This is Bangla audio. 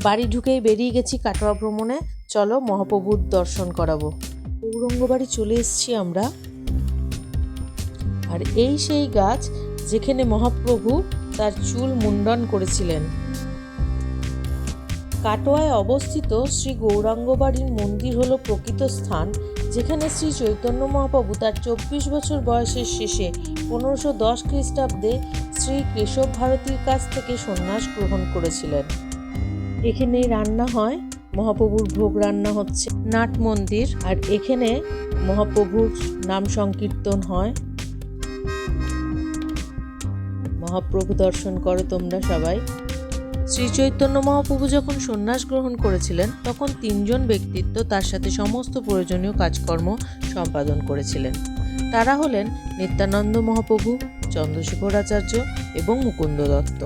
বাড়ি ঢুকেই বেরিয়ে গেছি কাটোয়া ভ্রমণে। চলো মহাপ্রভুর দর্শন করাবো। গৌরাঙ্গ বাড়ি চলে এসেছি আমরা। আর এই সেই গাছ যেখানে মহাপ্রভু তার চুল মুন্ডন করেছিলেন। কাটোয়ায় অবস্থিত শ্রী গৌরাঙ্গ বাড়ির মন্দির হলো প্রকৃত স্থান যেখানে শ্রী চৈতন্য মহাপ্রভু তার 24 বছর বয়সের শেষে 1510 খ্রিস্টাব্দে শ্রী কেশব ভারতীর কাছ থেকে সন্ন্যাস গ্রহণ করেছিলেন। এখানেই রান্না হয়, মহাপ্রভুর ভোগ রান্না হচ্ছে। নাট মন্দির, আর এখানে মহাপ্রভুর নাম সংকীর্তন হয়। মহাপ্রভু দর্শন করো তোমরা সবাই। শ্রী চৈতন্য মহাপ্রভু যখন সন্ন্যাস গ্রহণ করেছিলেন তখন 3 জন ব্যক্তিত্ব তার সাথে সমস্ত প্রয়োজনীয় কাজকর্ম সম্পাদন করেছিলেন। তারা হলেন নিত্যানন্দ মহাপ্রভু, চন্দ্রশেখর আচার্য এবং মুকুন্দ দত্ত।